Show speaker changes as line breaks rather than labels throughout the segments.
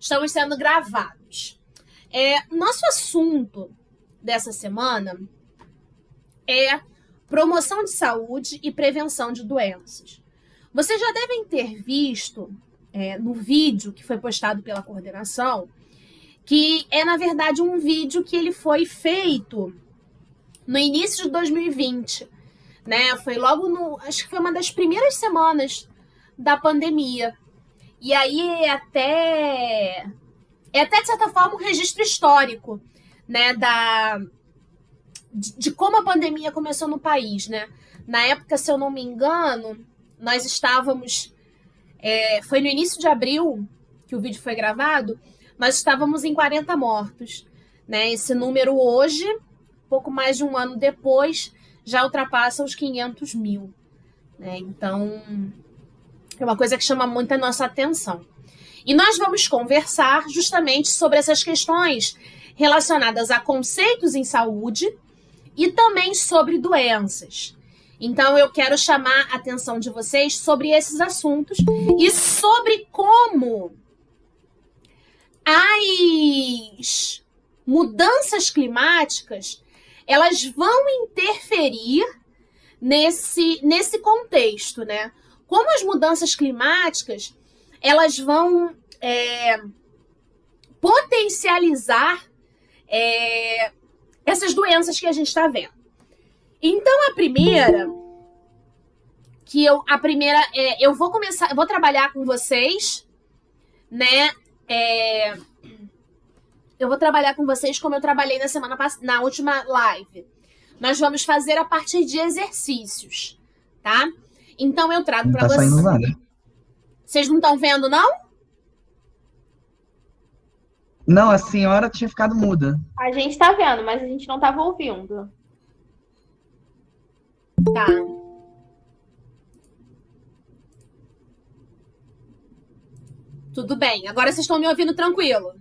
Estamos sendo gravados. Nosso assunto dessa semana é promoção de saúde e prevenção de doenças. Vocês já devem ter visto no vídeo que foi postado pela coordenação, que é, na verdade, um vídeo que ele foi feito no início de 2020, né? Foi logo acho que foi uma das primeiras semanas da pandemia. E aí é até de certa forma um registro histórico, né, de como a pandemia começou no país, né? Na época, se eu não me engano, nós estávamos... foi no início de abril que o vídeo foi gravado, nós estávamos em 40 mortos, né? Esse número hoje, pouco mais de um ano depois, já ultrapassa os 500 mil, né? Então, é uma coisa que chama muito a nossa atenção. E nós vamos conversar justamente sobre essas questões relacionadas a conceitos em saúde e também sobre doenças. Então, eu quero chamar a atenção de vocês sobre esses assuntos e sobre como as mudanças climáticas elas vão interferir nesse contexto, né? Como as mudanças climáticas elas vão potencializar essas doenças que a gente está vendo. Então, a primeira eu vou trabalhar com vocês, né? Eu vou trabalhar com vocês como eu trabalhei na última live. Nós vamos fazer a partir de exercícios, tá? Então, eu trago para vocês.
Não tá saindo nada.
Vocês não estão vendo, não?
Não, a senhora tinha ficado muda.
A gente tá vendo, mas a gente não tava ouvindo.
Tá. Tudo bem. Agora vocês estão me ouvindo tranquilo?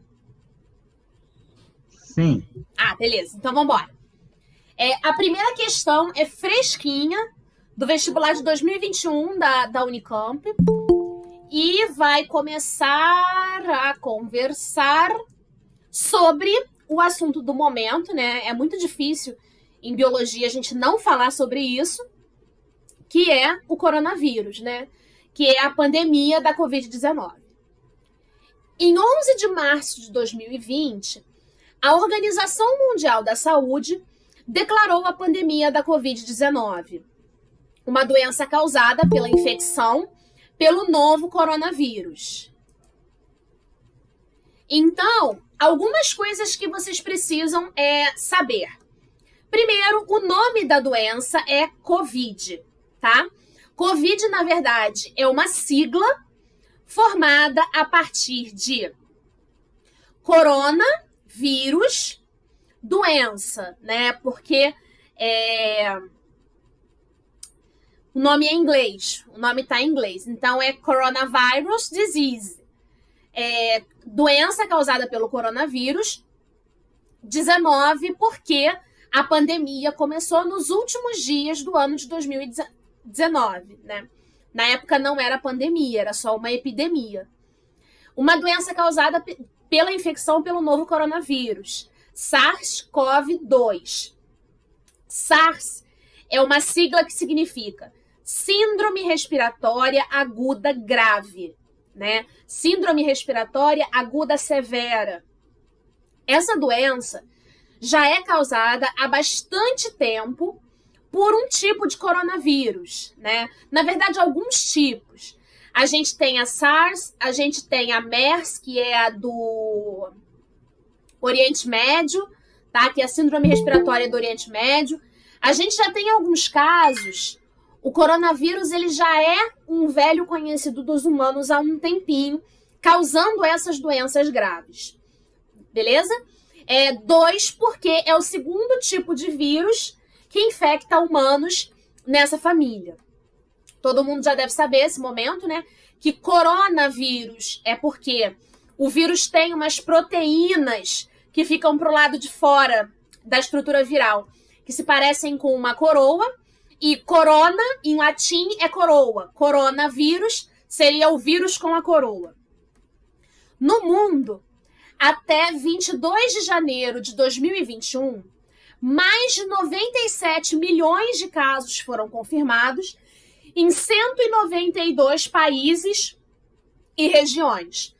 Sim.
Ah, beleza. Então, vamos embora. A primeira questão é fresquinha, do vestibular de 2021 da Unicamp. E vai começar a conversar sobre o assunto do momento, né? É muito difícil em biologia a gente não falar sobre isso, que é o coronavírus, né? Que é a pandemia da Covid-19. Em 11 de março de 2020, a Organização Mundial da Saúde declarou a pandemia da Covid-19, uma doença causada pela infecção pelo novo coronavírus. Então, algumas coisas que vocês precisam saber. Primeiro, o nome da doença é Covid, tá? Covid, na verdade, é uma sigla formada a partir de coronavírus, doença, né? Porque o nome é em inglês, o nome está em inglês. Então, é Coronavirus Disease. Doença causada pelo coronavírus 19, porque a pandemia começou nos últimos dias do ano de 2019, né? Na época não era pandemia, era só uma epidemia. Uma doença causada pela infecção pelo novo coronavírus, SARS-CoV-2. SARS é uma sigla que significa Síndrome Respiratória Aguda Grave, né? Síndrome Respiratória Aguda Severa. Essa doença já é causada há bastante tempo por um tipo de coronavírus, né? Na verdade, alguns tipos. A gente tem a SARS, a gente tem a MERS, que é a do Oriente Médio, tá? Que é a Síndrome Respiratória do Oriente Médio. A gente já tem alguns casos. O coronavírus ele já é um velho conhecido dos humanos há um tempinho, causando essas doenças graves. Beleza? 2, porque é o segundo tipo de vírus que infecta humanos nessa família. Todo mundo já deve saber esse momento, né? Que coronavírus é porque o vírus tem umas proteínas que ficam pro lado de fora da estrutura viral, que se parecem com uma coroa. E corona, em latim, é coroa. Coronavírus seria o vírus com a coroa. No mundo, até 22 de janeiro de 2021, mais de 97 milhões de casos foram confirmados em 192 países e regiões,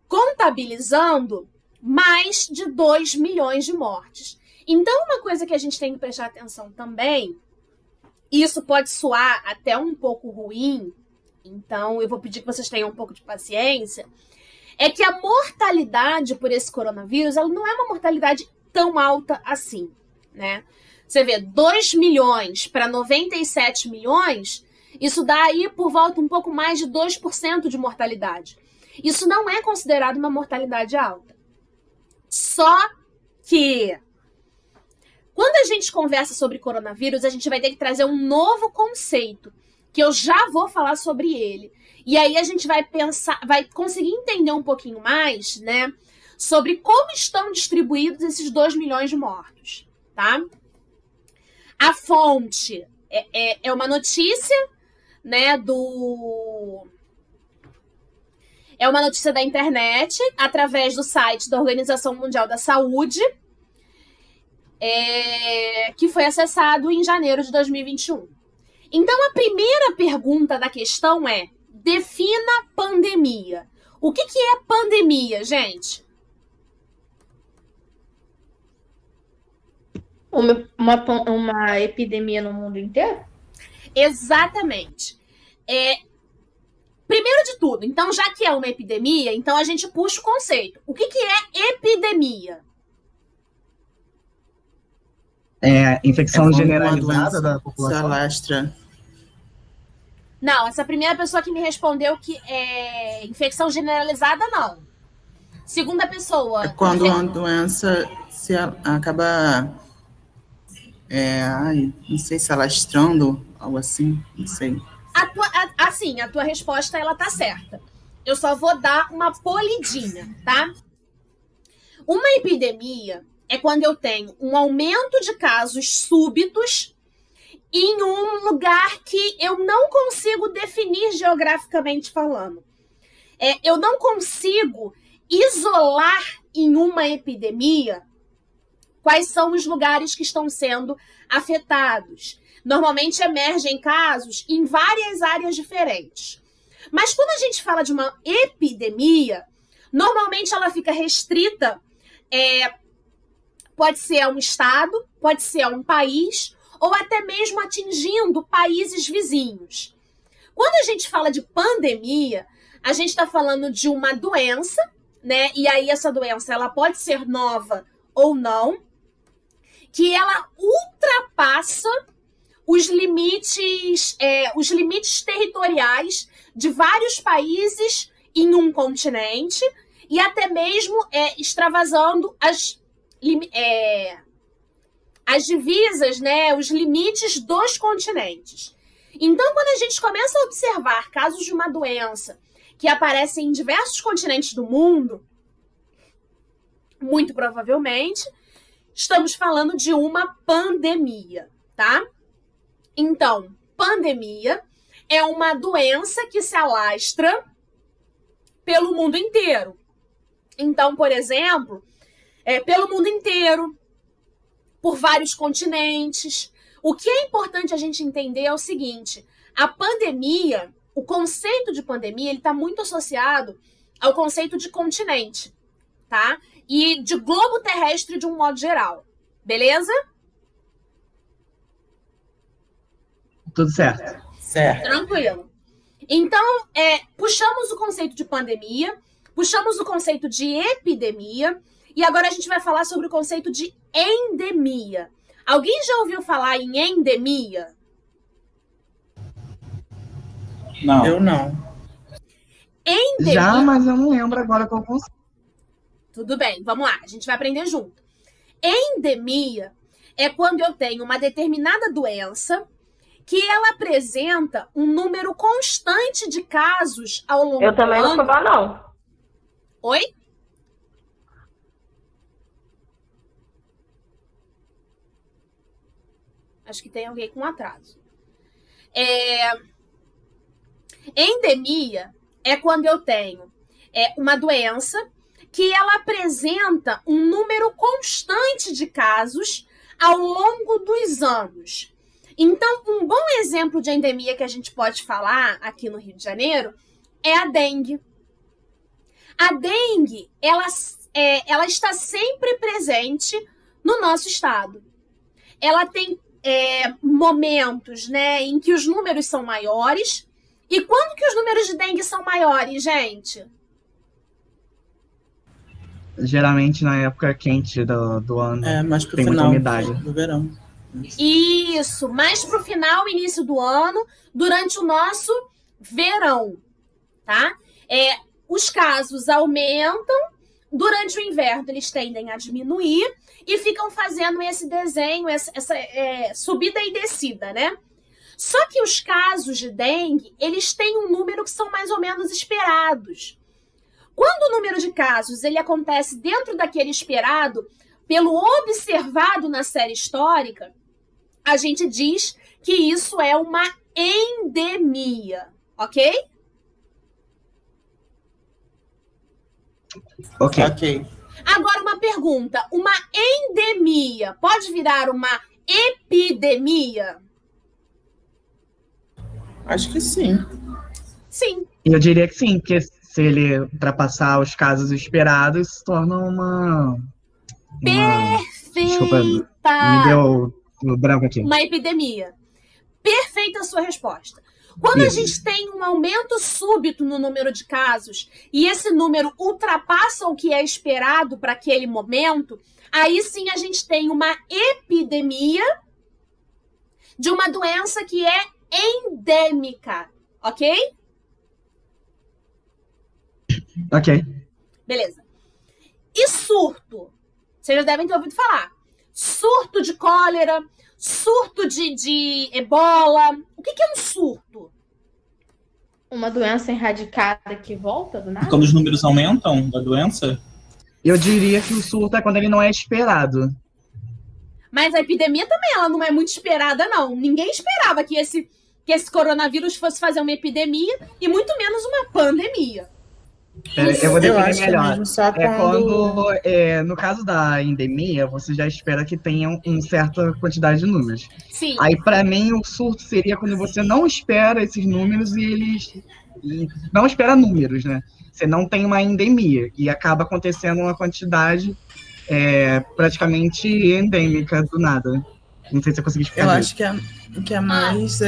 contabilizando mais de 2 milhões de mortes. Então, uma coisa que a gente tem que prestar atenção também, e isso pode soar até um pouco ruim, então eu vou pedir que vocês tenham um pouco de paciência, é que a mortalidade por esse coronavírus, ela não é uma mortalidade tão alta assim, né? Você vê, 2 milhões para 97 milhões, isso dá aí por volta um pouco mais de 2% de mortalidade. Isso não é considerado uma mortalidade alta. Só que, quando a gente conversa sobre coronavírus, a gente vai ter que trazer um novo conceito, que eu já vou falar sobre ele. E aí a gente vai pensar, vai conseguir entender um pouquinho mais, né, sobre como estão distribuídos esses 2 milhões de mortos, tá? A fonte é uma notícia, né, é uma notícia da internet, através do site da Organização Mundial da Saúde, que foi acessado em janeiro de 2021. Então, a primeira pergunta da questão é: defina pandemia. O que é pandemia, gente?
Uma epidemia no mundo inteiro?
Exatamente. Primeiro de tudo, então, já que é uma epidemia, então a gente puxa o conceito. O que é epidemia?
Infecção
quando uma
generalizada
doença
da
se
população.
alastra.
Não, essa primeira pessoa que me respondeu que é infecção generalizada, não. Segunda pessoa.
É quando uma doença se acaba, não sei se alastrando, algo assim, não sei.
A tua resposta, ela tá certa. Eu só vou dar uma polidinha, tá? Uma epidemia é quando eu tenho um aumento de casos súbitos em um lugar que eu não consigo definir geograficamente falando. Eu não consigo isolar em uma epidemia quais são os lugares que estão sendo afetados. Normalmente emergem casos em várias áreas diferentes. Mas quando a gente fala de uma epidemia, normalmente ela fica restrita, pode ser a um estado, pode ser a um país, ou até mesmo atingindo países vizinhos. Quando a gente fala de pandemia, a gente está falando de uma doença, né? E aí essa doença ela pode ser nova ou não, que ela ultrapassa os limites territoriais de vários países em um continente e até mesmo extravasando as divisas, né, os limites dos continentes. Então, quando a gente começa a observar casos de uma doença que aparecem em diversos continentes do mundo, muito provavelmente, estamos falando de uma pandemia, tá? Então, pandemia é uma doença que se alastra pelo mundo inteiro. Então, por exemplo, pelo mundo inteiro, por vários continentes. O que é importante a gente entender é o seguinte: a pandemia, o conceito de pandemia, ele está muito associado ao conceito de continente, tá? E de globo terrestre de um modo geral. Beleza?
Tudo certo.
Certo.
Tranquilo. Então, puxamos o conceito de pandemia, puxamos o conceito de epidemia, e agora a gente vai falar sobre o conceito de endemia. Alguém já ouviu falar em endemia?
Não.
Eu não.
Endemia.
Já, mas eu não lembro agora qual conceito.
Tudo bem, vamos lá, a gente vai aprender junto. Endemia é quando eu tenho uma determinada doença que ela apresenta um número constante de casos ao longo do ano.
Eu também não sou boa, não.
Oi? Acho que tem alguém com atraso. Endemia é quando eu tenho é uma doença que ela apresenta um número constante de casos ao longo dos anos. Então, um bom exemplo de endemia que a gente pode falar aqui no Rio de Janeiro é a dengue. A dengue, ela está sempre presente no nosso estado. Ela tem momentos, né, em que os números são maiores. E quando que os números de dengue são maiores, gente?
Geralmente na época quente do ano.
Mais pro
Tem muita
final
umidade.
do verão.
Isso, mais pro final, início do ano, durante o nosso verão, tá? Os casos aumentam, durante o inverno eles tendem a diminuir e ficam fazendo esse desenho, essa subida e descida, né? Só que os casos de dengue, eles têm um número que são mais ou menos esperados. Quando o número de casos ele acontece dentro daquele esperado, pelo observado na série histórica, a gente diz que isso é uma endemia, ok?
Ok.
Agora uma pergunta, uma endemia pode virar uma epidemia?
Acho que sim.
Sim.
Eu diria que sim, porque se ele ultrapassar os casos esperados, se torna uma... Desculpa, me deu no branco aqui.
Uma epidemia. Perfeita a sua resposta. Quando a gente tem um aumento súbito no número de casos e esse número ultrapassa o que é esperado para aquele momento, aí sim a gente tem uma epidemia de uma doença que é endêmica, ok?
Ok.
Beleza. E surto? Vocês já devem ter ouvido falar. Surto de cólera, surto de ebola. O que é um surto?
Uma doença erradicada que volta do nada?
Quando os números aumentam da doença?
Eu diria que o surto é quando ele não é esperado.
Mas a epidemia também, ela não é muito esperada, não. Ninguém esperava que esse coronavírus fosse fazer uma epidemia e muito menos uma pandemia.
Eu vou definir
acho que é
melhor.
mesmo só quando...
No caso da endemia, você já espera que tenha uma certa quantidade de números.
Sim.
Aí, para mim, o surto seria quando você não espera esses números e não espera números, né? Você não tem uma endemia e acaba acontecendo uma quantidade praticamente endêmica do nada. Não sei se eu consegui explicar.
Eu acho que é mais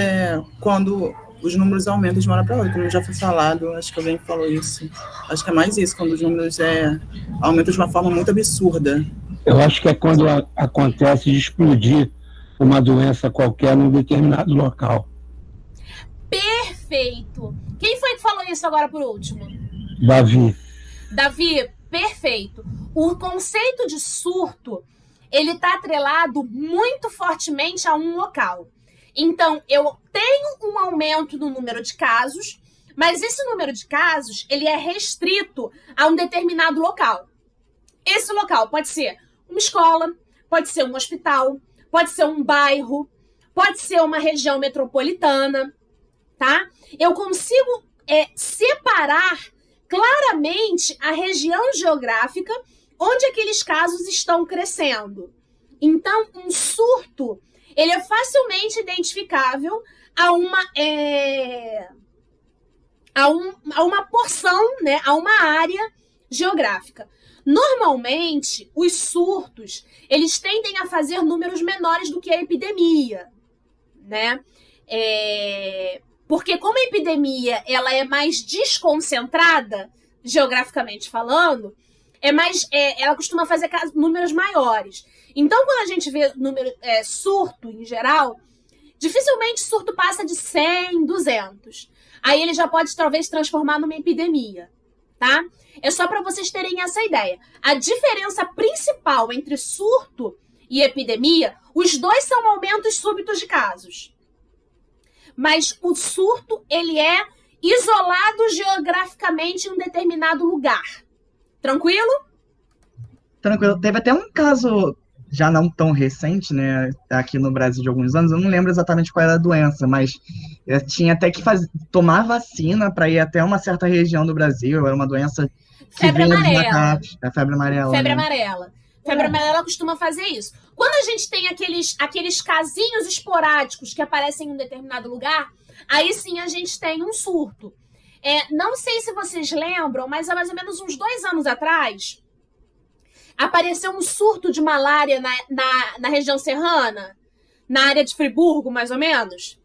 quando os números aumentam de uma hora para outra, como já foi falado, acho que alguém falou isso. Acho que é mais isso, quando os números aumentam de uma forma muito absurda.
Eu acho que é quando acontece de explodir uma doença qualquer num determinado local.
Perfeito. Quem foi que falou isso agora por último?
Davi,
perfeito. O conceito de surto, ele está atrelado muito fortemente a um local. Então, eu tenho um aumento no número de casos, mas esse número de casos, ele é restrito a um determinado local. Esse local pode ser uma escola, pode ser um hospital, pode ser um bairro, pode ser uma região metropolitana, tá? Eu consigo separar claramente a região geográfica onde aqueles casos estão crescendo. Então, um surto, ele é facilmente identificável a uma porção, né, a uma área geográfica. Normalmente, os surtos, eles tendem a fazer números menores do que a epidemia, né? Porque como a epidemia ela é mais desconcentrada, geograficamente falando, ela costuma fazer números maiores. Então, quando a gente vê surto em geral, dificilmente surto passa de 100, 200. Aí ele já pode talvez transformar numa epidemia, tá? É só para vocês terem essa ideia. A diferença principal entre surto e epidemia, os dois são aumentos súbitos de casos. Mas o surto, ele é isolado geograficamente em um determinado lugar. Tranquilo?
Tranquilo. Teve até um caso já não tão recente, né, aqui no Brasil de alguns anos, eu não lembro exatamente qual era a doença, mas tinha até que tomar vacina para ir até uma certa região do Brasil, era uma doença que
Febre
vinha dos
amarela.
macacos, a febre amarela,
Febre
né?
amarela. Febre amarela costuma fazer isso. Quando a gente tem aqueles casinhos esporádicos que aparecem em um determinado lugar, aí sim a gente tem um surto. Não sei se vocês lembram, mas há mais ou menos uns 2 anos atrás, apareceu um surto de malária na região serrana, na área de Friburgo, mais ou menos.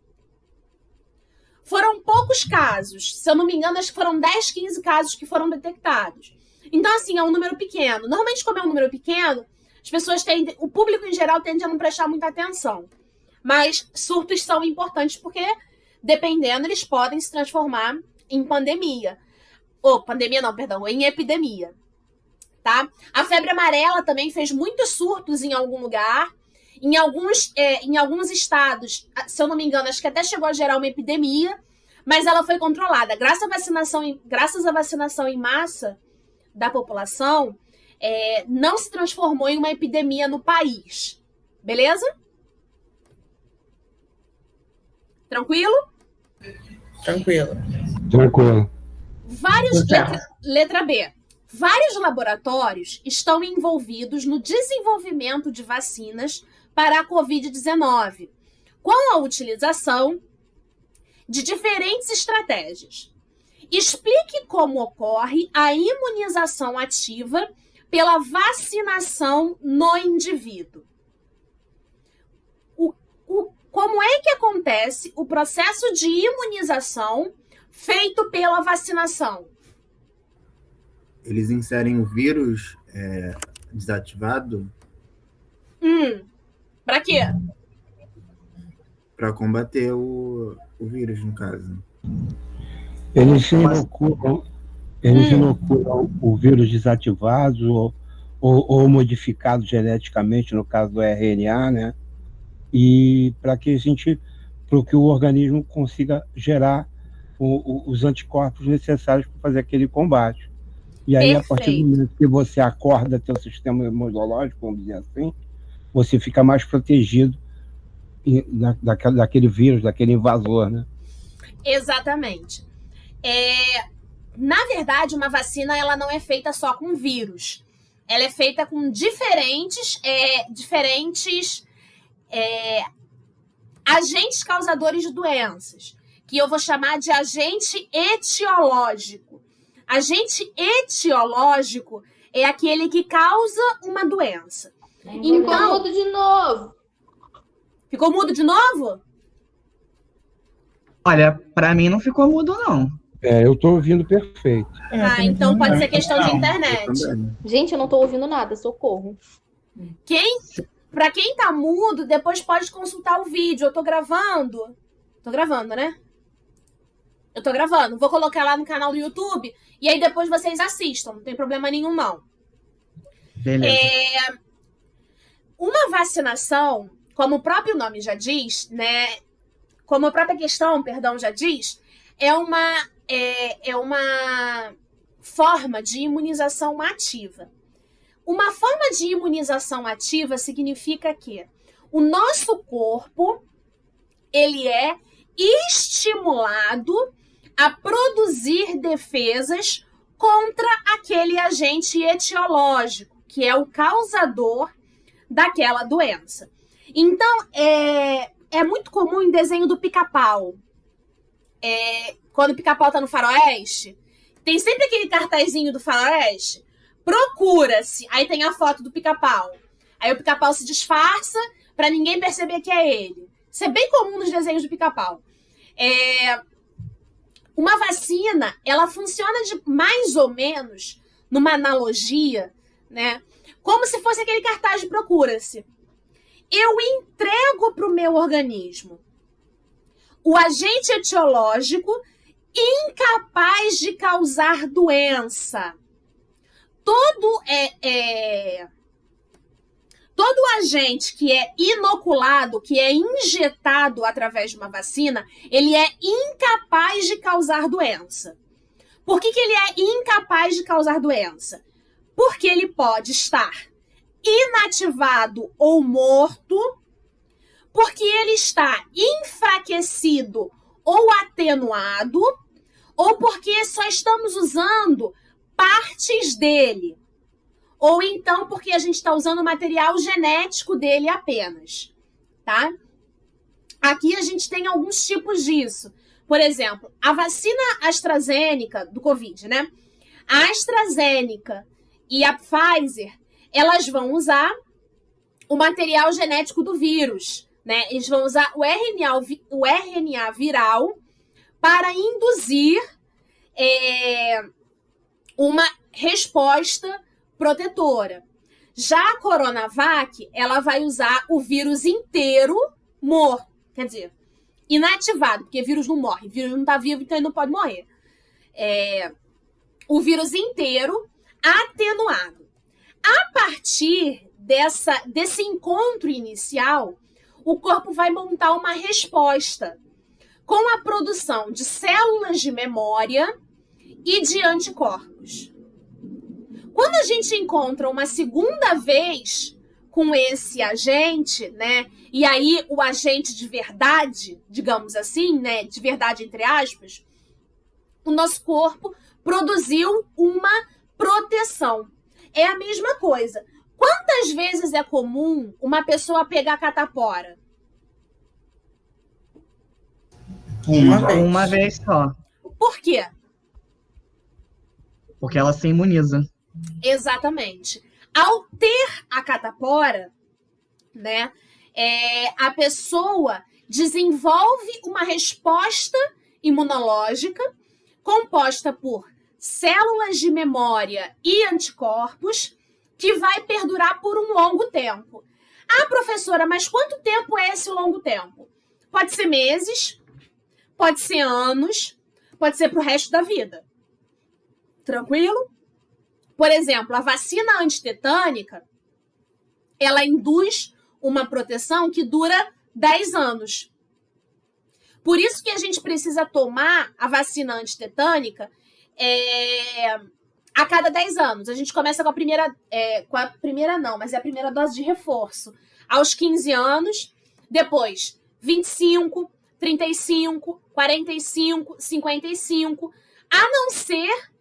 Foram poucos casos. Se eu não me engano, acho que foram 10, 15 casos que foram detectados. Então, assim, é um número pequeno. Normalmente, como é um número pequeno, as pessoas o público em geral tende a não prestar muita atenção. Mas surtos são importantes porque, dependendo, eles podem se transformar em pandemia. Em epidemia. Tá? A febre amarela também fez muitos surtos em algum lugar. Em alguns estados, se eu não me engano, acho que até chegou a gerar uma epidemia, mas ela foi controlada. Graças à vacinação em massa da população, não se transformou em uma epidemia no país. Beleza? Tranquilo?
Tranquilo.
Tranquilo.
Letra B. Vários laboratórios estão envolvidos no desenvolvimento de vacinas para a Covid-19, com a utilização de diferentes estratégias. Explique como ocorre a imunização ativa pela vacinação no indivíduo. Como é que acontece o processo de imunização feito pela vacinação?
Eles inserem o vírus desativado
Pra quê?
para combater o vírus, no caso.
Eles inoculam o vírus desativado ou modificado geneticamente, no caso do RNA, né? E para que o organismo consiga gerar os anticorpos necessários para fazer aquele combate. E aí,
Perfeito.
A partir do momento que você acorda teu sistema imunológico, vamos dizer assim, você fica mais protegido daquele vírus, daquele invasor, né?
Exatamente. Na verdade, uma vacina ela não é feita só com vírus. Ela é feita com diferentes agentes causadores de doenças, que eu vou chamar de agente etiológico. Agente etiológico é aquele que causa uma doença.
Ficou mudo de novo.
Ficou mudo de novo?
Olha, pra mim não ficou mudo, não.
Eu estou ouvindo perfeito.
Então pode ser questão de internet.
Gente, eu não tô ouvindo nada, socorro.
Pra quem tá mudo, depois pode consultar o vídeo. Eu tô gravando. Tô gravando, né? Eu tô gravando. Vou colocar lá no canal do YouTube e aí depois vocês assistam. Não tem problema nenhum, não.
Beleza.
Uma vacinação, como o próprio nome já diz, né? Como a própria questão, já diz, é uma forma de imunização ativa. Uma forma de imunização ativa significa que o nosso corpo, ele é estimulado a produzir defesas contra aquele agente etiológico, que é o causador daquela doença. Então, é muito comum em desenho do Pica-Pau. Quando o Pica-Pau tá no faroeste, tem sempre aquele cartazinho do faroeste. Procura-se. Aí tem a foto do Pica-Pau. Aí o Pica-Pau se disfarça pra ninguém perceber que é ele. Isso é bem comum nos desenhos do Pica-Pau. Uma vacina, ela funciona de mais ou menos numa analogia, né? Como se fosse aquele cartaz de procura-se. Eu entrego para o meu organismo o agente etiológico incapaz de causar doença. Todo agente que é inoculado, que é injetado através de uma vacina, ele é incapaz de causar doença. Por que ele é incapaz de causar doença? Porque ele pode estar inativado ou morto, porque ele está enfraquecido ou atenuado, ou porque só estamos usando partes dele, ou então porque a gente está usando o material genético dele apenas, tá? Aqui a gente tem alguns tipos disso. Por exemplo, a vacina AstraZeneca do Covid, né? A AstraZeneca e a Pfizer, elas vão usar o material genético do vírus, né? Eles vão usar o RNA viral para induzir uma resposta protetora. Já a Coronavac, ela vai usar o vírus inteiro morto, quer dizer, inativado, porque vírus não morre, vírus não está vivo, então ele não pode morrer. O vírus inteiro atenuado. A partir desse encontro inicial, o corpo vai montar uma resposta com a produção de células de memória e de anticorpos. Quando a gente encontra uma segunda vez com esse agente, né? E aí o agente de verdade, digamos assim, né? De verdade entre aspas, o nosso corpo produziu uma proteção. É a mesma coisa. Quantas vezes é comum uma pessoa pegar catapora?
Uma vez só.
Por quê?
Porque ela se imuniza.
Exatamente. Ao ter a catapora, né, a pessoa desenvolve uma resposta imunológica composta por células de memória e anticorpos que vai perdurar por um longo tempo. Ah, professora, mas quanto tempo é esse longo tempo? Pode ser meses, pode ser anos, pode ser para o resto da vida. Tranquilo? Por exemplo, a vacina antitetânica, ela induz uma proteção que dura 10 anos. Por isso que a gente precisa tomar a vacina antitetânica a cada 10 anos. A gente começa com a primeira dose de reforço aos 15 anos, depois 25, 35, 45, 55, a não ser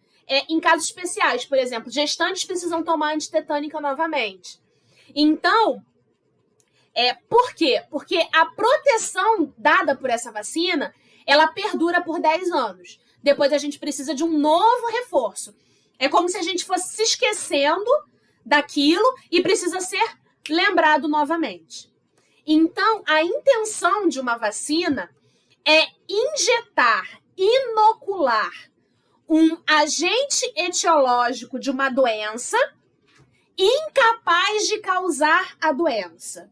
em casos especiais. Por exemplo, gestantes precisam tomar antitetânica novamente. Então, por quê? Porque a proteção dada por essa vacina, ela perdura por 10 anos. Depois a gente precisa de um novo reforço. É como se a gente fosse se esquecendo daquilo e precisa ser lembrado novamente. Então, a intenção de uma vacina é injetar, inocular um agente etiológico de uma doença incapaz de causar a doença,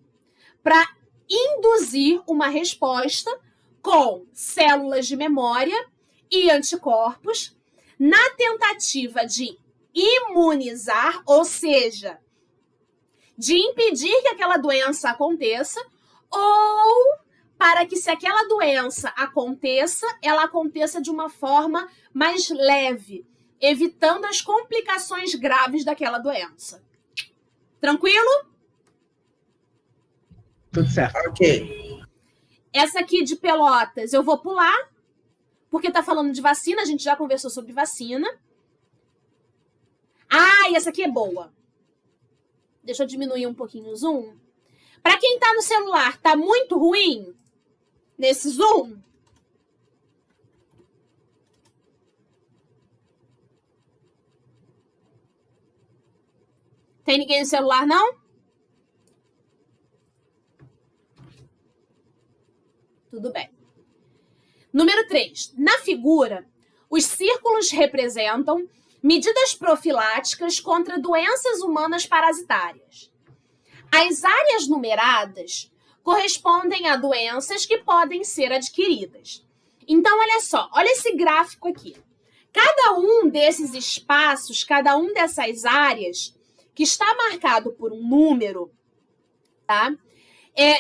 para induzir uma resposta com células de memória e anticorpos na tentativa de imunizar, ou seja, de impedir que aquela doença aconteça, ou para que, se aquela doença aconteça, ela aconteça de uma forma mais leve, evitando as complicações graves daquela doença. Tranquilo?
Tudo certo.
Ok.
Essa aqui de Pelotas eu vou pular, porque tá falando de vacina, a gente já conversou sobre vacina. Ah, e essa aqui é boa. Deixa eu diminuir um pouquinho o zoom. Para quem tá no celular, tá muito ruim nesse zoom? Tem ninguém no celular, não? Tudo bem. Número 3. Na figura, os círculos representam medidas profiláticas contra doenças humanas parasitárias. As áreas numeradas correspondem a doenças que podem ser adquiridas. Então, olha só, olha esse gráfico aqui. Cada um desses espaços, cada um dessas áreas que está marcado por um número, tá?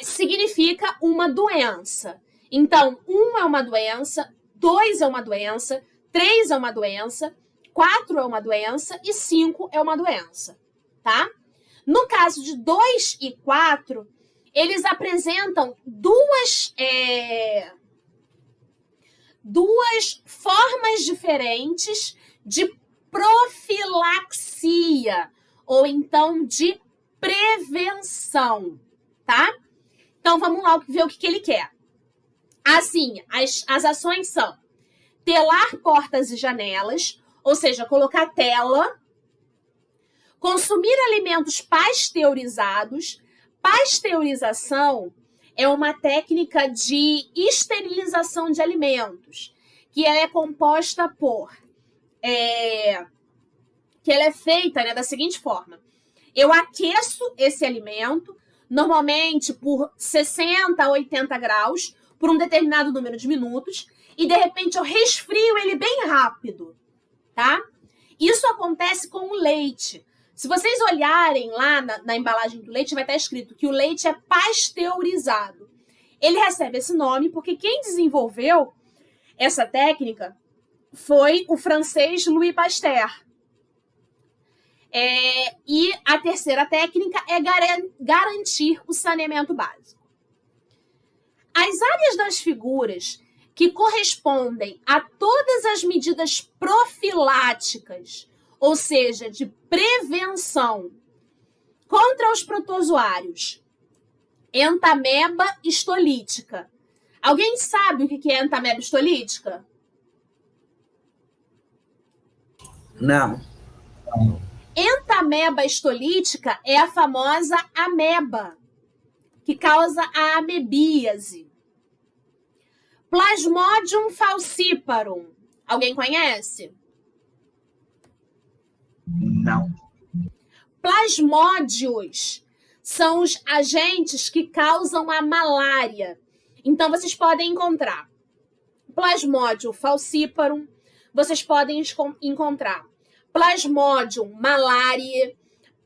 Significa uma doença. Então, 1 é uma doença, 2 é uma doença, 3 é uma doença, 4 é uma doença e 5 é uma doença, tá? No caso de 2 e 4, eles apresentam duas formas diferentes de profilaxia, ou então de prevenção, tá? Então, vamos lá ver o que ele quer. Assim, as ações são telar portas e janelas, ou seja, colocar tela, consumir alimentos pasteurizados. Pasteurização é uma técnica de esterilização de alimentos, que ela é composta por... que ela é feita, né, da seguinte forma. Eu aqueço esse alimento, normalmente por 60 a 80 graus, por um determinado número de minutos, e de repente eu resfrio ele bem rápido, tá? Isso acontece com o leite. Se vocês olharem lá na embalagem do leite, vai estar escrito que o leite é pasteurizado. Ele recebe esse nome porque quem desenvolveu essa técnica foi o francês Louis Pasteur. E a terceira técnica é garantir o saneamento básico. As áreas das figuras que correspondem a todas as medidas profiláticas, ou seja, de prevenção contra os protozoários, entameba histolítica. Alguém sabe o que é entameba histolítica?
Não.
Entameba histolítica é a famosa ameba, que causa a amebíase. Plasmodium falciparum. Alguém conhece?
Não.
Plasmódios são os agentes que causam a malária. Então, vocês podem encontrar Plasmodium falciparum, vocês podem encontrar Plasmodium malariae,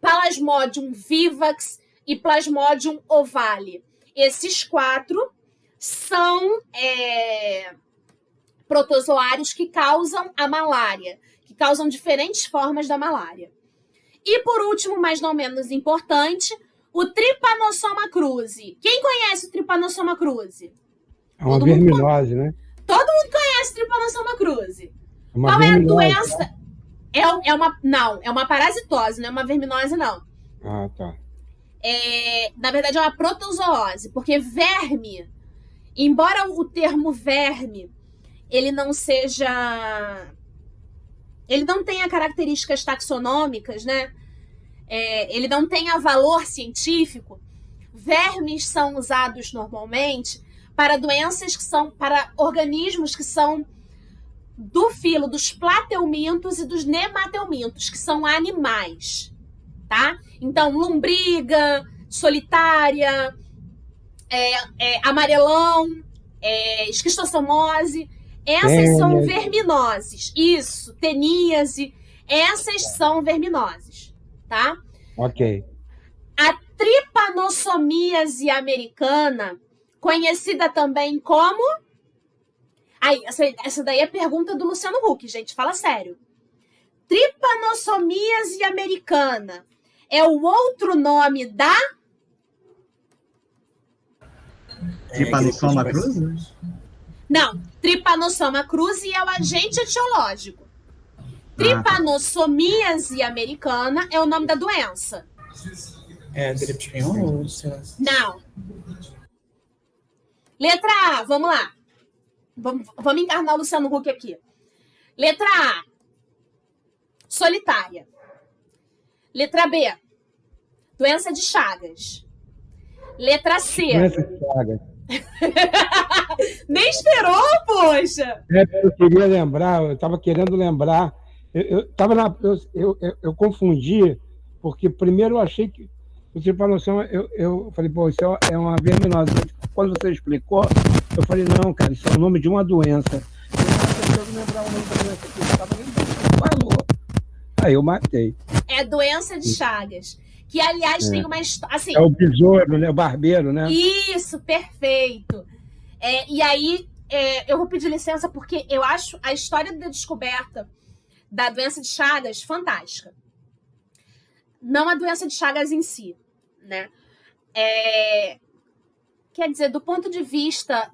Plasmodium vivax e Plasmodium ovale. Esses 4 são protozoários que causam a malária, que causam diferentes formas da malária. E por último, mas não menos importante, o Trypanosoma cruzi. Quem conhece o Trypanosoma cruzi?
É uma verminose, né?
Todo mundo conhece o Trypanosoma cruzi.
É uma
Qual é a
verminose,
doença?
né?
É uma parasitose, não é uma verminose, não.
Ah, tá.
Na verdade, é uma protozoose, porque verme, embora o termo verme, ele não tenha características taxonômicas, né? Ele não tenha valor científico. Vermes são usados normalmente para doenças para organismos que são do filo dos plateumintos e dos nemateumintos, que são animais, tá? Então, lombriga, solitária, amarelão, esquistossomose, essas são verminoses. Isso, teníase, essas são verminoses, tá?
Ok.
A tripanossomíase americana, conhecida também como... essa daí é pergunta do Luciano Huck, gente, fala sério. Tripanossomíase americana é o outro nome da...
Trypanosoma cruzi?
Não, Trypanosoma cruzi é o agente etiológico. Trypanossomiase americana é o nome da doença.
Gripe espanhola?
Não. Letra A, vamos lá. Vamos encarnar o Luciano Huck aqui. Letra A, solitária. Letra B, doença de Chagas. Letra C.
Doença de Chagas.
Nem esperou, poxa!
Eu queria lembrar, eu estava querendo lembrar. Eu confundi, porque primeiro eu achei que o Trypanosoma, eu falei, pô, isso é uma verminose. Quando você explicou, eu falei, não, cara, isso é o nome de uma doença. Eu estava tentando lembrar o nome da doença que eu estava lembrando, falou. Aí eu matei.
É doença de Chagas. Que, aliás, tem uma história... Assim,
é o besouro, né? O barbeiro, né?
Isso, perfeito. E aí, eu vou pedir licença porque eu acho a história da descoberta da doença de Chagas fantástica. não a doença de Chagas em si, né? Quer dizer, do ponto de vista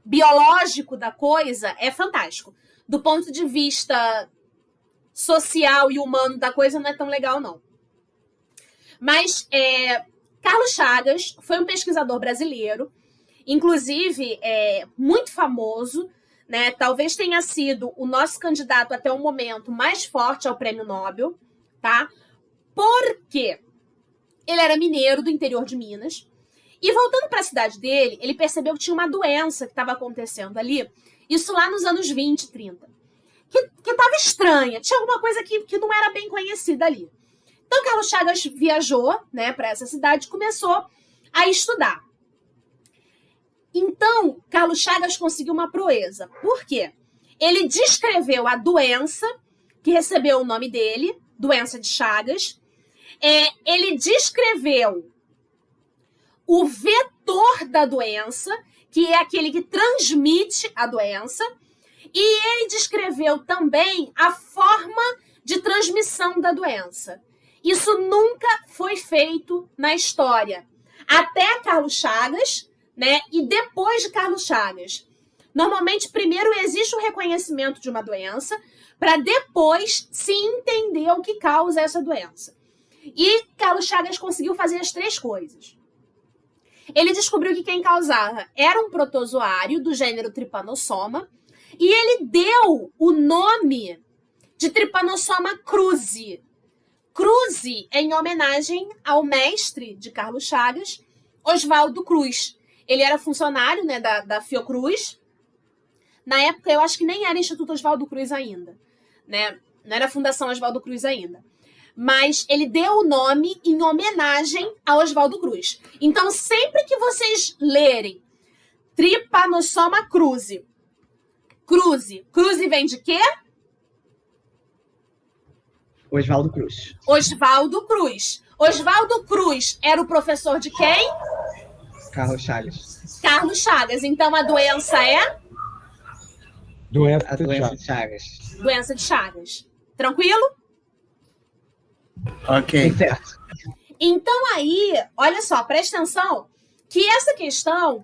biológico da coisa, é fantástico. Do ponto de vista social e humano da coisa, não é tão legal, não. Mas Carlos Chagas foi um pesquisador brasileiro, inclusive muito famoso, né? Talvez tenha sido o nosso candidato até o momento mais forte ao Prêmio Nobel, tá? Porque ele era mineiro do interior de Minas. E voltando para a cidade dele, ele percebeu que tinha uma doença que estava acontecendo ali, isso lá nos anos 20, 30, que estava estranha, tinha alguma coisa que não era bem conhecida ali. Então, Carlos Chagas viajou, né, para essa cidade e começou a estudar. Então, Carlos Chagas conseguiu uma proeza. Por quê? Ele descreveu a doença que recebeu o nome dele, doença de Chagas. Ele descreveu o vetor da doença, que é aquele que transmite a doença, e ele descreveu também a forma de transmissão da doença. Isso nunca foi feito na história. Até Carlos Chagas, né? E depois de Carlos Chagas. Normalmente, primeiro existe o reconhecimento de uma doença, para depois se entender o que causa essa doença. E Carlos Chagas conseguiu fazer as três coisas. Ele descobriu que quem causava era um protozoário do gênero Trypanosoma, e ele deu o nome de Trypanosoma cruzi. Cruzi em homenagem ao mestre de Carlos Chagas, Oswaldo Cruz. Ele era funcionário, né, da Fiocruz. Na época, eu acho que nem era Instituto Oswaldo Cruz ainda, né? Não era a Fundação Oswaldo Cruz ainda. Mas ele deu o nome em homenagem a Oswaldo Cruz. Então, sempre que vocês lerem Trypanosoma cruzi, cruzi vem de quê?
Oswaldo Cruz.
Oswaldo Cruz. Oswaldo Cruz era o professor de quem?
Carlos Chagas.
Carlos Chagas. Então, a doença é?
A doença de Chagas.
Doença de Chagas. Tranquilo?
Ok.
Certo.
Então aí, olha só, presta atenção que essa questão,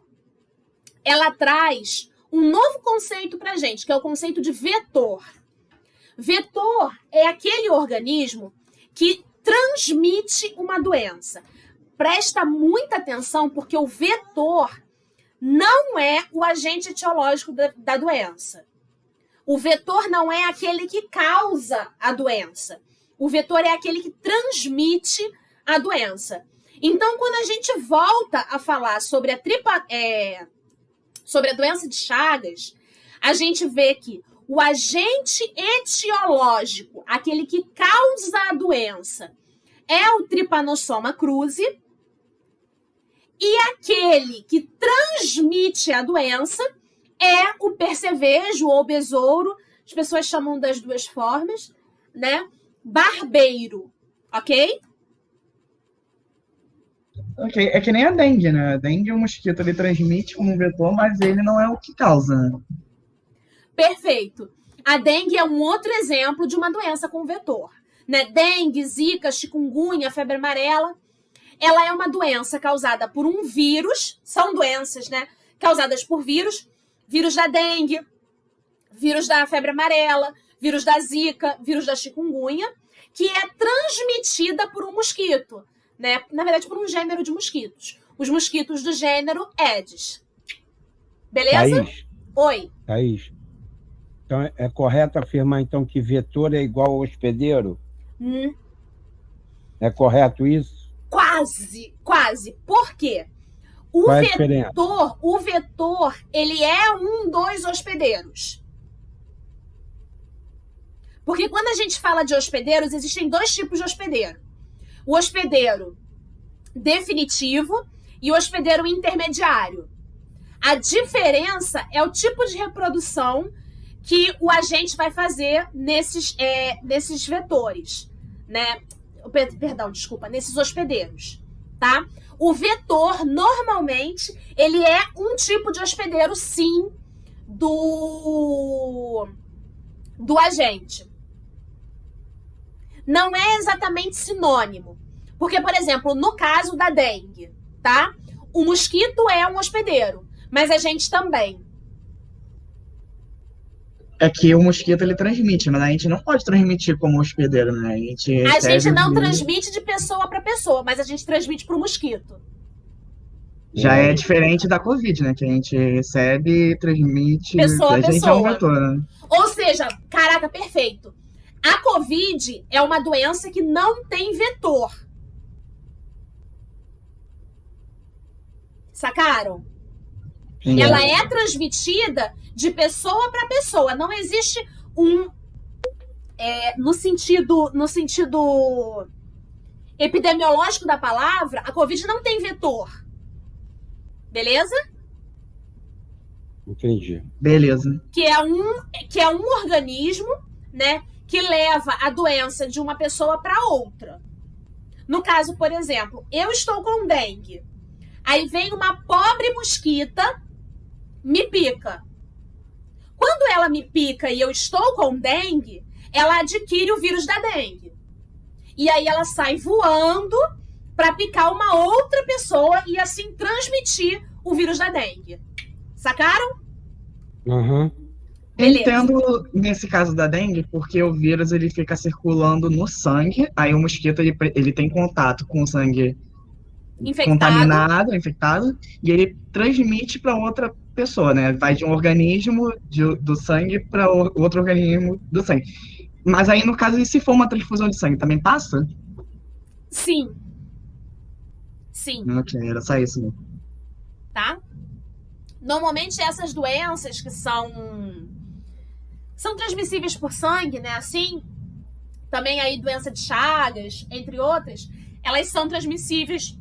ela traz um novo conceito pra gente, que é o conceito de vetor. Vetor é aquele organismo que transmite uma doença. Presta muita atenção, porque o vetor não é o agente etiológico da doença. O vetor não é aquele que causa a doença. O vetor é aquele que transmite a doença. Então, quando a gente volta a falar sobre a doença de Chagas, a gente vê que o agente etiológico, aquele que causa a doença, é o Trypanosoma cruzi, e aquele que transmite a doença é o percevejo ou besouro, as pessoas chamam das duas formas, né? Barbeiro, ok?
Ok, é que nem a dengue, né? A dengue, o mosquito, ele transmite como um vetor, mas ele não é o que causa, né?
Perfeito. A dengue é um outro exemplo de uma doença com vetor, né? Dengue, zika, chikungunya, febre amarela. Ela é uma doença causada por um vírus, são doenças, né? Causadas por vírus, vírus da dengue, vírus da febre amarela, vírus da zika, vírus da chikungunya, que é transmitida por um mosquito, né? Na verdade, por um gênero de mosquitos. Os mosquitos do gênero Aedes. Beleza?
Thaís,
Oi.
Thaís. Então, é correto afirmar, então, que vetor é igual ao hospedeiro? É correto isso?
Quase. Por quê?
Qual é a diferença?
O vetor, ele é um dos hospedeiros. Porque quando a gente fala de hospedeiros, existem dois tipos de hospedeiro. O hospedeiro definitivo e o hospedeiro intermediário. A diferença é o tipo de reprodução que o agente vai fazer nesses vetores, né? Perdão, desculpa, nesses hospedeiros, tá? O vetor, normalmente, ele é um tipo de hospedeiro, sim, do agente. não é exatamente sinônimo. Porque, por exemplo, no caso da dengue, tá? O mosquito é um hospedeiro, mas a gente também.
É que o mosquito ele transmite, mas a gente não pode transmitir como hospedeiro, né? A gente
não transmite de pessoa para pessoa, mas a gente transmite pro mosquito.
Já é diferente da Covid, né? Que a gente recebe e transmite.
Pessoa a
gente
pessoa.
é um vetor, né?
Ou seja, caraca, perfeito. A Covid é uma doença que não tem vetor. Sacaram?
Sim.
Ela é transmitida de pessoa para pessoa. Não existe no sentido epidemiológico da palavra, a Covid não tem vetor. Beleza?
Entendi.
Beleza.
Que é um organismo, né, que leva a doença de uma pessoa para outra. No caso, por exemplo, eu estou com dengue. Aí vem uma pobre mosquita, me pica. Quando ela me pica e eu estou com dengue, ela adquire o vírus da dengue. E aí ela sai voando para picar uma outra pessoa e assim transmitir o vírus da dengue. Sacaram?
Uhum.
Beleza.
Entendo nesse caso da dengue, porque o vírus ele fica circulando no sangue, aí o mosquito ele tem contato com o sangue contaminado, infectado, e ele transmite para outra pessoa, né? Vai de um organismo do sangue para outro organismo do sangue. Mas aí, no caso, e se for uma transfusão de sangue, também passa?
Sim. Sim.
Ok, era só isso, né?
Tá? Normalmente essas doenças que são transmissíveis por sangue, né? Assim, também aí doença de Chagas, entre outras, elas são transmissíveis.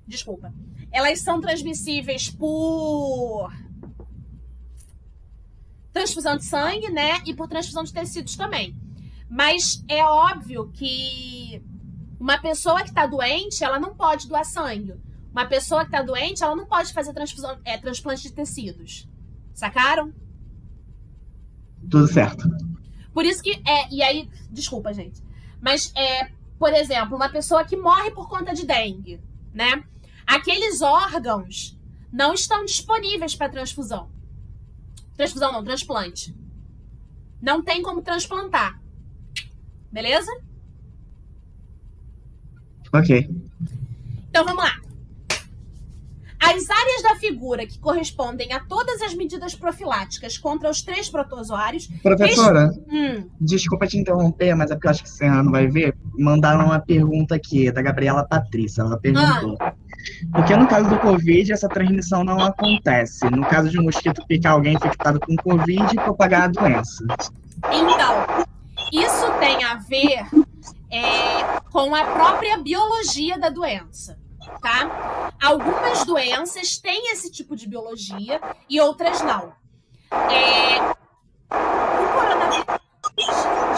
Desculpa. Elas são transmissíveis por transfusão de sangue, né? E por transfusão de tecidos também. Mas é óbvio que uma pessoa que está doente, ela não pode doar sangue. Uma pessoa que está doente, ela não pode fazer transplante de tecidos. Sacaram?
Tudo certo.
Por isso que e aí, desculpa, gente. Mas por exemplo, uma pessoa que morre por conta de dengue, né? Aqueles órgãos não estão disponíveis para transfusão. Transfusão não, transplante. Não tem como transplantar. Beleza?
Ok.
Então vamos lá. As áreas da figura que correspondem a todas as medidas profiláticas contra os 3 protozoários...
Professora, desculpa te interromper, mas é porque eu acho que você não vai ver. Mandaram uma pergunta aqui, da Gabriela Patrícia. Ela perguntou. Porque no caso do Covid, essa transmissão não acontece. No caso de um mosquito picar alguém infectado com Covid e propagar a doença.
Então, isso tem a ver com a própria biologia da doença. Tá? Algumas doenças têm esse tipo de biologia e outras não. O coronavírus...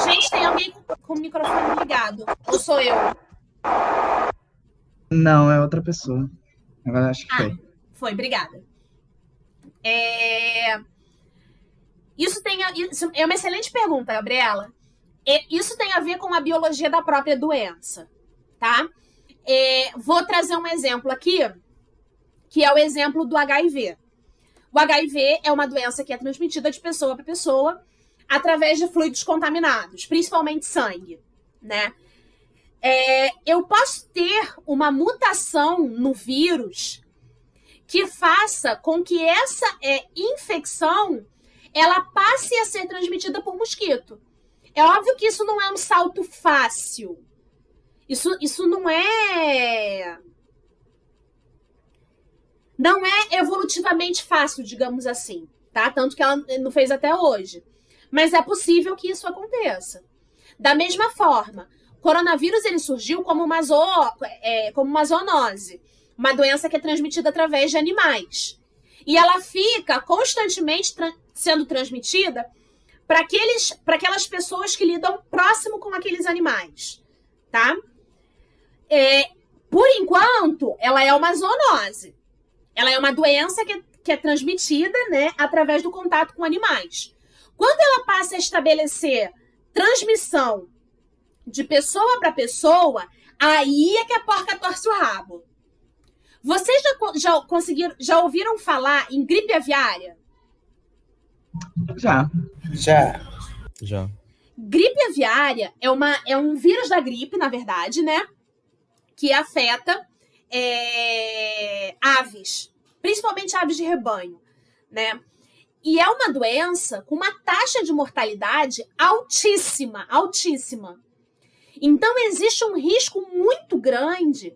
Gente, tem alguém com o microfone ligado? Ou sou eu?
Não, é outra pessoa. Agora acho que foi.
Foi, obrigada. Isso é uma excelente pergunta, Gabriela. Isso tem a ver com a biologia da própria doença, tá? Vou trazer um exemplo aqui, que é o exemplo do HIV. O HIV é uma doença que é transmitida de pessoa para pessoa através de fluidos contaminados, principalmente sangue, né? Eu posso ter uma mutação no vírus que faça com que essa infecção ela passe a ser transmitida por mosquito. É óbvio que isso não é um salto fácil. Isso não é evolutivamente fácil, digamos assim, tá? Tanto que ela não fez até hoje. Mas é possível que isso aconteça. Da mesma forma, o coronavírus ele surgiu como uma zoonose, uma doença que é transmitida através de animais. E ela fica constantemente sendo transmitida para aquelas pessoas que lidam próximo com aqueles animais, tá? Por enquanto, ela é uma zoonose. Ela é uma doença que é transmitida, né, através do contato com animais. Quando ela passa a estabelecer transmissão de pessoa para pessoa, aí é que a porca torce o rabo. Vocês já ouviram falar em gripe aviária?
Já.
Já.
Gripe aviária é um vírus da gripe, na verdade, né? Que afeta aves, principalmente aves de rebanho, né? E é uma doença com uma taxa de mortalidade altíssima, altíssima. Então, existe um risco muito grande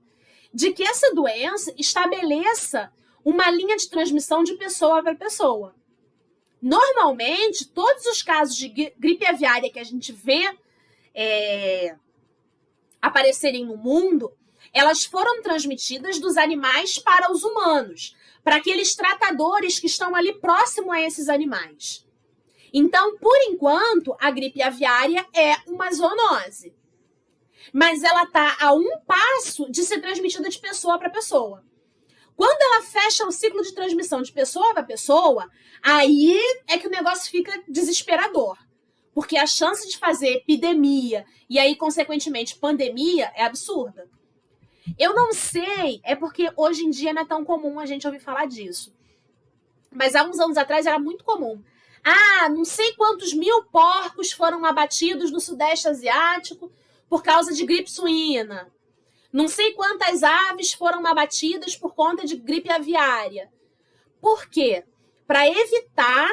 de que essa doença estabeleça uma linha de transmissão de pessoa para pessoa. Normalmente, todos os casos de gripe aviária que a gente vê aparecerem no mundo, elas foram transmitidas dos animais para os humanos, para aqueles tratadores que estão ali próximo a esses animais. Então, por enquanto, a gripe aviária é uma zoonose. Mas ela está a um passo de ser transmitida de pessoa para pessoa. Quando ela fecha o ciclo de transmissão de pessoa para pessoa, aí é que o negócio fica desesperador. Porque a chance de fazer epidemia e aí, consequentemente, pandemia é absurda. Eu não sei, é porque hoje em dia não é tão comum a gente ouvir falar disso. Mas há uns anos atrás era muito comum. Não sei quantos mil porcos foram abatidos no Sudeste Asiático por causa de gripe suína. Não sei quantas aves foram abatidas por conta de gripe aviária. Por quê? Para evitar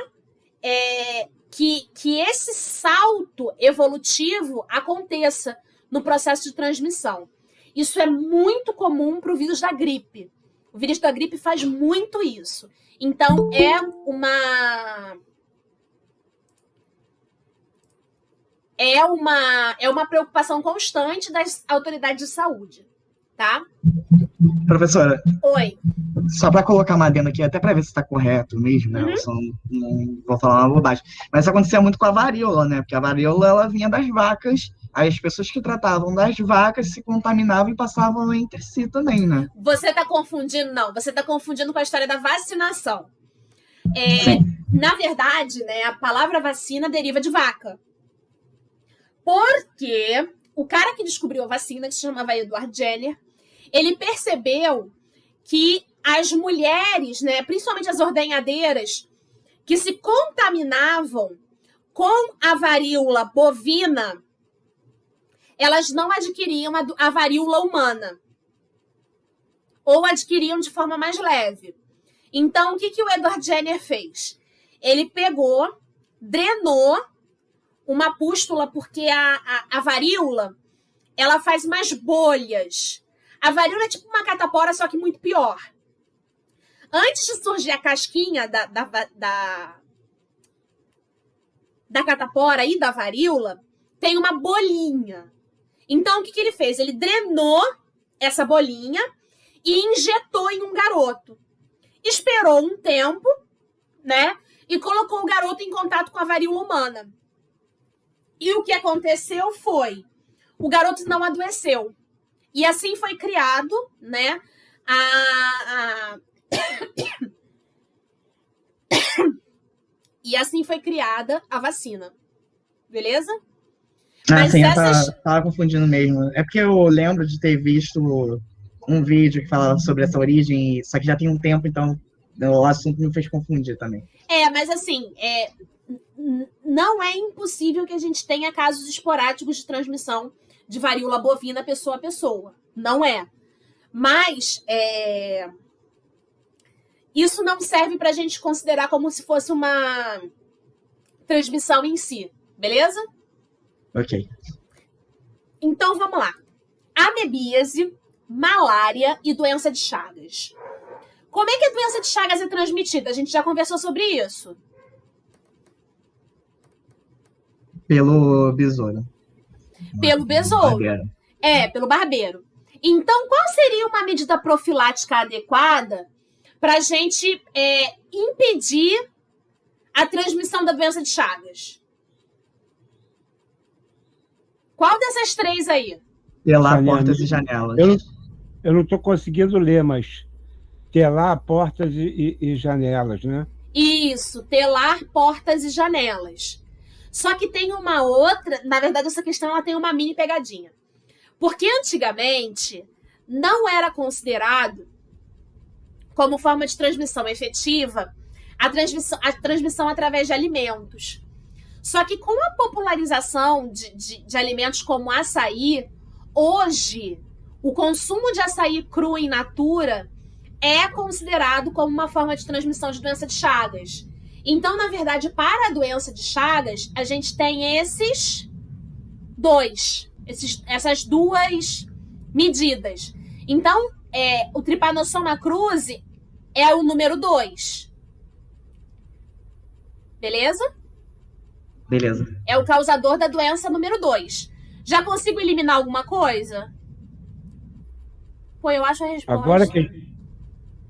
que esse salto evolutivo aconteça no processo de transmissão. Isso é muito comum para o vírus da gripe. O vírus da gripe faz muito isso. Então, é uma preocupação constante das autoridades de saúde, tá?
Professora,
Oi.
só para colocar uma adenda aqui, até para ver se está correto mesmo, né? Eu só não vou falar uma bobagem. Mas isso acontecia muito com a varíola, né? Porque a varíola, ela vinha das vacas. As pessoas que tratavam das vacas se contaminavam e passavam entre si também, né?
Você está confundindo? Não, você está confundindo com a história da vacinação. Na verdade, né, a palavra vacina deriva de vaca. Porque o cara que descobriu a vacina, que se chamava Edward Jenner, ele percebeu que as mulheres, né, principalmente as ordenhadeiras, que se contaminavam com a varíola bovina, elas não adquiriam a varíola humana. Ou adquiriam de forma mais leve. Então, o que o Edward Jenner fez? Ele pegou, drenou uma pústula, porque a varíola, ela faz mais bolhas. A varíola é tipo uma catapora, só que muito pior. Antes de surgir a casquinha da catapora e da varíola, tem uma bolinha. Então, o que ele fez? Ele drenou essa bolinha e injetou em um garoto. Esperou um tempo, né? E colocou o garoto em contato com a varíola humana. E o que aconteceu foi, o garoto não adoeceu. E assim foi criado, né? E assim foi criada a vacina. Beleza? Mas
sim, eu tava confundindo mesmo. É porque eu lembro de ter visto um vídeo que falava sobre essa origem, só que já tem um tempo, então o assunto me fez confundir também.
Mas assim, não é impossível que a gente tenha casos esporádicos de transmissão de varíola bovina pessoa a pessoa. Não é. Mas isso não serve pra gente considerar como se fosse uma transmissão em si. Beleza?
Ok.
Então, vamos lá. Amebíase, malária e doença de Chagas. Como é que a doença de Chagas é transmitida? A gente já conversou sobre isso.
Pelo besouro.
Pelo besouro.
Barbeiro.
Pelo barbeiro. Então, qual seria uma medida profilática adequada para a gente impedir a transmissão da doença de Chagas? Qual dessas três aí?
Telar portas e janelas.
Eu não estou conseguindo ler, mas telar portas e janelas, né?
Isso, telar portas e janelas. Só que tem uma outra, na verdade essa questão ela tem uma mini pegadinha. Porque antigamente não era considerado como forma de transmissão efetiva a transmissão através de alimentos. Só que com a popularização de alimentos como açaí, hoje o consumo de açaí cru in natura é considerado como uma forma de transmissão de doença de Chagas. Então, na verdade, para a doença de Chagas, a gente tem essas duas medidas. Então, o Trypanosoma cruzi é o número 2. Beleza?
Beleza.
É o causador da doença número 2. Já consigo eliminar alguma coisa? Pô, eu acho a resposta.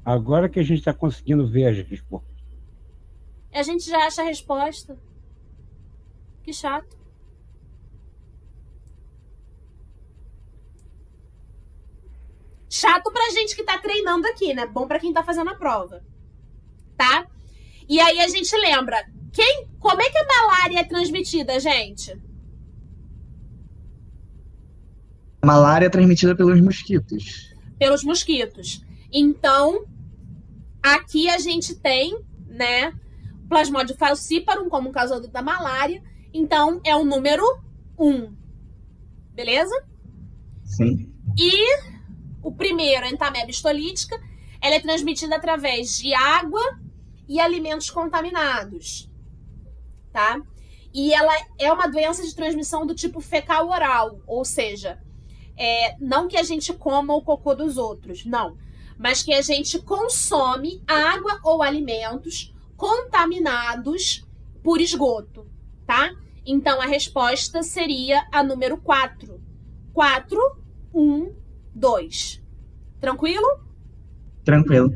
Agora que a gente está conseguindo ver as respostas.
A gente já acha a resposta. Que chato. Chato pra gente que tá treinando aqui, né? Bom pra quem tá fazendo a prova. Tá? E aí a gente lembra. Como é que a malária é transmitida, gente?
A malária é transmitida pelos mosquitos.
Pelos mosquitos. Então, aqui a gente tem, né, Plasmodium falciparum como causador da malária. Então, é o número 1. Beleza?
Sim.
E o primeiro, a entamoeba histolítica, ela é transmitida através de água e alimentos contaminados. Tá? E ela é uma doença de transmissão do tipo fecal oral, ou seja, não que a gente coma o cocô dos outros, não, mas que a gente consome água ou alimentos contaminados por esgoto, tá? Então a resposta seria a número 4. 4, 1, 2. Tranquilo?
Tranquilo.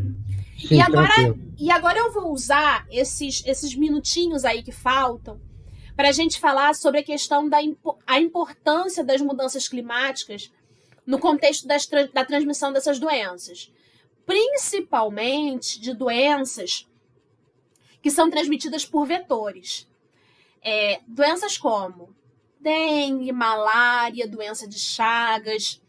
Sim, tranquilo.
E agora eu vou usar esses minutinhos aí que faltam para a gente falar sobre a questão da importância das mudanças climáticas no contexto da transmissão dessas doenças. Principalmente de doenças que são transmitidas por vetores. Doenças como dengue, malária, doença de Chagas.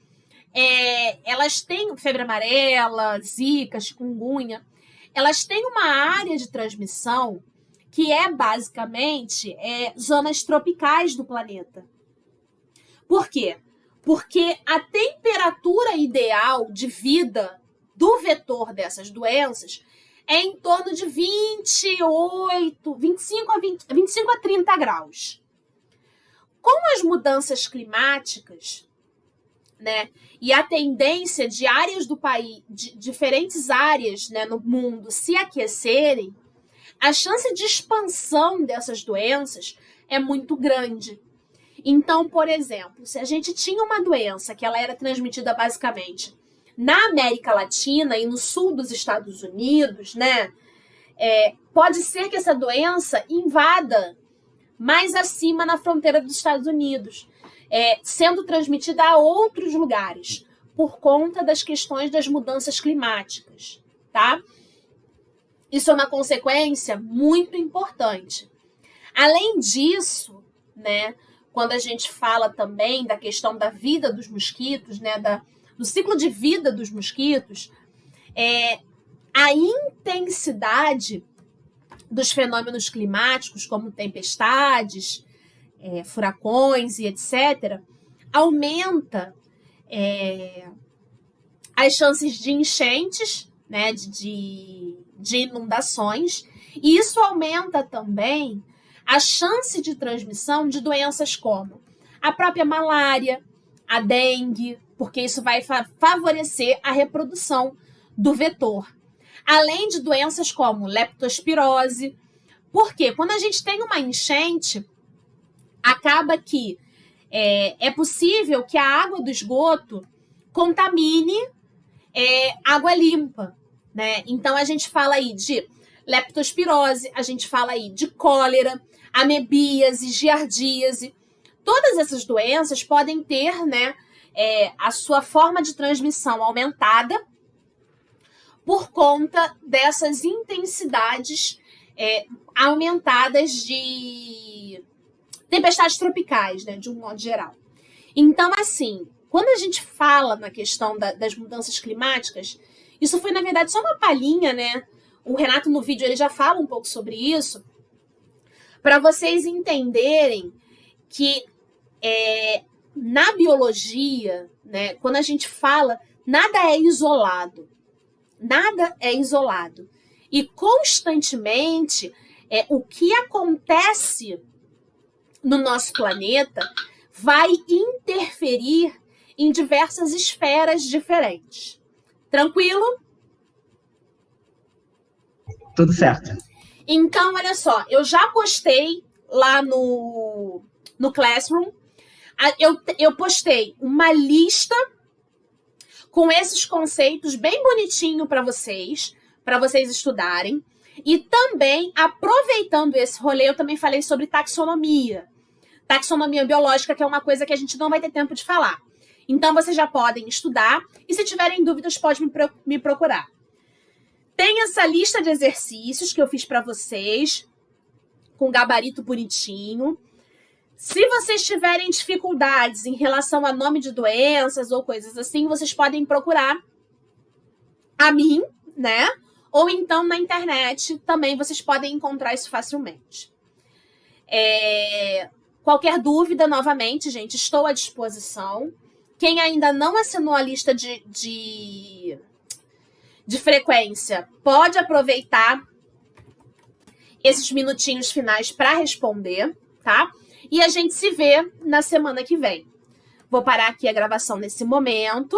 Elas têm febre amarela, zika, chikungunya. Elas têm uma área de transmissão que é basicamente zonas tropicais do planeta. Por quê? Porque a temperatura ideal de vida do vetor dessas doenças é em torno de 25 a 30 graus. Com as mudanças climáticas, né, e a tendência de áreas do país, de diferentes áreas, né, no mundo se aquecerem, a chance de expansão dessas doenças é muito grande. Então, por exemplo, se a gente tinha uma doença que ela era transmitida basicamente na América Latina e no sul dos Estados Unidos, né, pode ser que essa doença invada mais acima na fronteira dos Estados Unidos, sendo transmitida a outros lugares, por conta das questões das mudanças climáticas, tá? Isso é uma consequência muito importante. Além disso, né, quando a gente fala também da questão da vida dos mosquitos, né, do ciclo de vida dos mosquitos, a intensidade dos fenômenos climáticos, como tempestades, furacões e etc., aumenta as chances de enchentes, né, de inundações, e isso aumenta também a chance de transmissão de doenças como a própria malária, a dengue, porque isso vai favorecer a reprodução do vetor. Além de doenças como leptospirose, porque quando a gente tem uma enchente, acaba que é possível que a água do esgoto contamine água limpa, né? Então a gente fala aí de leptospirose, a gente fala aí de cólera, amebíase, giardíase. Todas essas doenças podem ter, né, a sua forma de transmissão aumentada por conta dessas intensidades aumentadas de tempestades tropicais, né, de um modo geral. Então, assim, quando a gente fala na questão das mudanças climáticas, isso foi, na verdade, só uma palhinha, né? O Renato, no vídeo, ele já fala um pouco sobre isso, para vocês entenderem que na biologia, né, quando a gente fala, nada é isolado. Nada é isolado. E constantemente, o que acontece no nosso planeta vai interferir em diversas esferas diferentes. Tranquilo?
Tudo certo.
Então, olha só, eu já postei lá no Classroom, eu postei uma lista com esses conceitos bem bonitinho para vocês estudarem. E também, aproveitando esse rolê, eu também falei sobre taxonomia. Taxonomia biológica, que é uma coisa que a gente não vai ter tempo de falar. Então, vocês já podem estudar. E se tiverem dúvidas, pode me procurar. Tem essa lista de exercícios que eu fiz para vocês, com gabarito bonitinho. Se vocês tiverem dificuldades em relação a nome de doenças ou coisas assim, vocês podem procurar a mim, né? Ou então na internet também vocês podem encontrar isso facilmente. Qualquer dúvida, novamente, gente, estou à disposição. Quem ainda não assinou a lista de frequência, pode aproveitar esses minutinhos finais para responder, tá? E a gente se vê na semana que vem. Vou parar aqui a gravação nesse momento.